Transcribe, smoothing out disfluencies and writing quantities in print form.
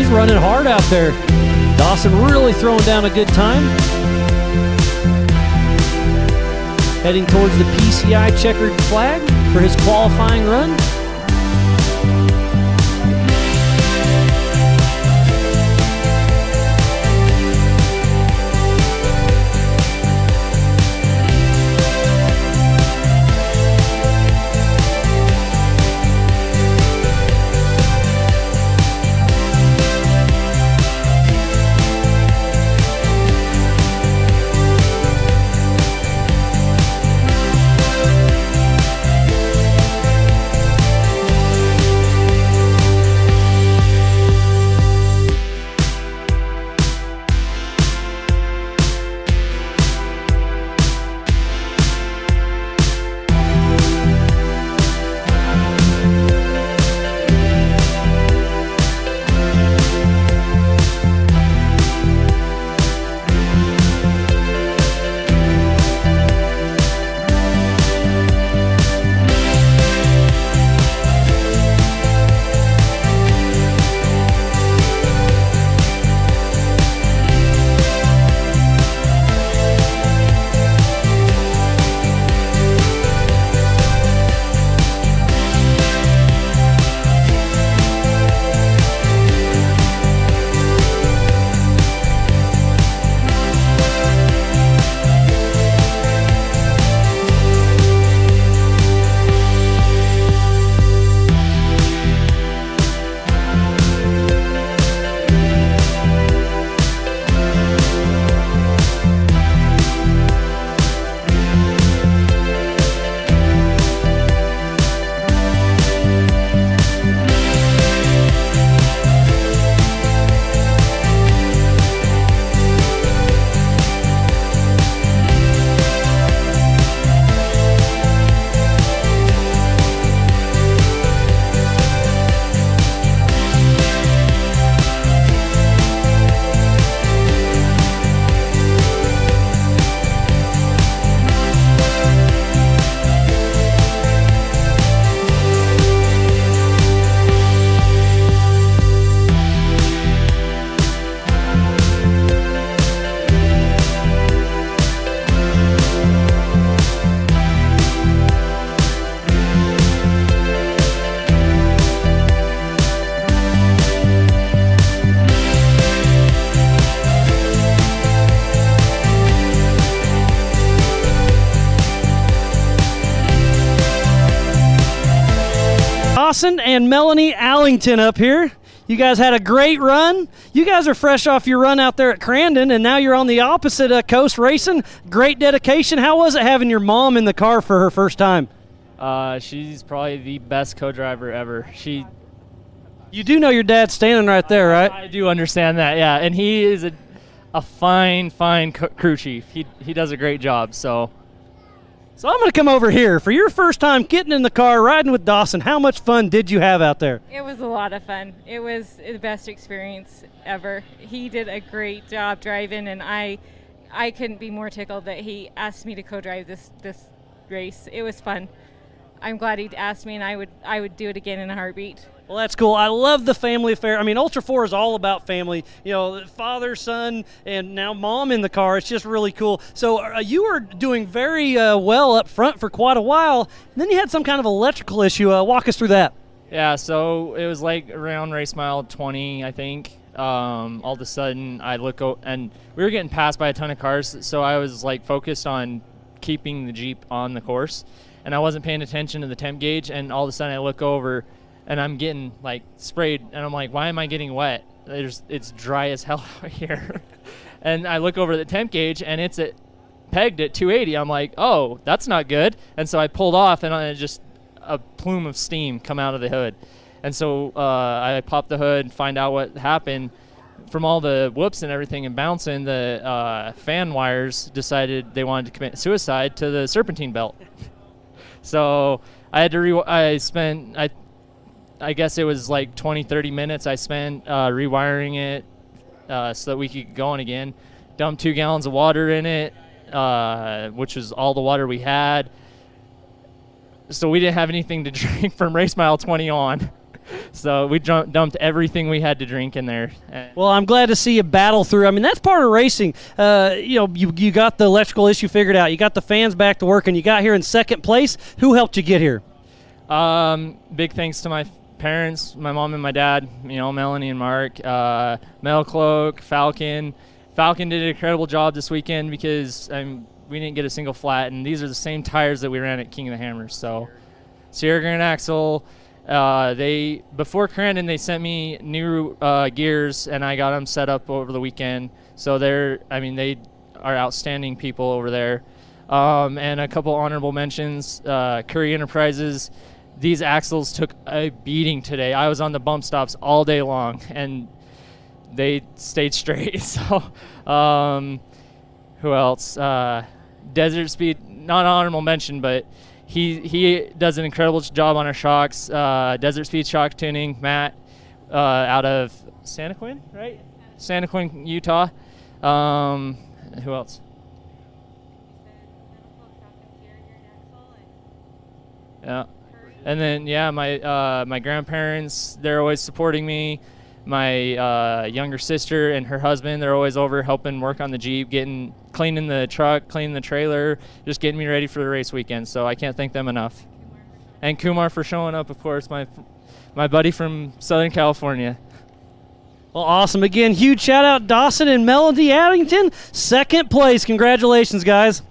he's running hard out there. Dawson really throwing down a good time. Heading towards the PCI checkered flag for his qualifying run. Dawson and Melanie Allington up here. You guys had a great run. You guys are fresh off your run out there at Crandon, and now you're on the opposite coast racing. Great dedication. How was it having your mom in the car for her first time? She's probably the best co-driver ever. You do know your dad's standing right there, right? I do understand that, yeah. And he is a fine crew chief. He does a great job, So I'm going to come over here. For your first time getting in the car, riding with Dawson, how much fun did you have out there? It was a lot of fun. It was the best experience ever. He did a great job driving, and I couldn't be more tickled that he asked me to co-drive this race. It was fun. I'm glad he asked me, and I would do it again in a heartbeat. Well, that's cool. I love the family affair. I mean, Ultra 4 is all about family. You know, father, son, and now mom in the car. It's just really cool. So you were doing very well up front for quite a while, and then you had some kind of electrical issue. Walk us through that. Yeah, so it was like around race mile 20, I think. All of a sudden, I look and we were getting passed by a ton of cars, so I was like focused on keeping the Jeep on the course, and I wasn't paying attention to the temp gauge, and all of a sudden I look over, and I'm getting like sprayed, and I'm like, why am I getting wet? It's dry as hell out here. And I look over the temp gauge, and it's pegged at 280. I'm like, oh, that's not good. And so I pulled off, and just a plume of steam come out of the hood. And so I popped the hood and find out what happened. From all the whoops and everything and bouncing, the fan wires decided they wanted to commit suicide to the serpentine belt. So I had to I guess it was like 20-30 minutes I spent rewiring it so that we could get going again. Dumped 2 gallons of water in it, which was all the water we had. So we didn't have anything to drink from race mile 20 on. So we dumped everything we had to drink in there. Well, I'm glad to see you battle through. I mean, that's part of racing. You got the electrical issue figured out. You got the fans back to work, and you got here in second place. Who helped you get here? Big thanks to my parents, my mom and my dad, Melanie and Mark, Metal Cloak, Falcon. Falcon did an incredible job this weekend because we didn't get a single flat, and these are the same tires that we ran at King of the Hammers. So Sierra Grand Axle, before Crandon, they sent me new gears, and I got them set up over the weekend. So they are outstanding people over there. And a couple honorable mentions, Curry Enterprises. These axles took a beating today. I was on the bump stops all day long, and they stayed straight. So who else? Desert Speed, not an honorable mention, but he does an incredible job on our shocks. Desert Speed shock tuning, Matt, out of Santa Quinn, right? Santa Quinn, Utah. Who else? Yeah. And then, my grandparents, they're always supporting me. My younger sister and her husband, they're always over helping work on the Jeep, cleaning the truck, cleaning the trailer, just getting me ready for the race weekend. So I can't thank them enough. And Kumar for showing up, of course, my buddy from Southern California. Well, awesome. Again, huge shout out Dawson and Melody Allington. Second place. Congratulations, guys.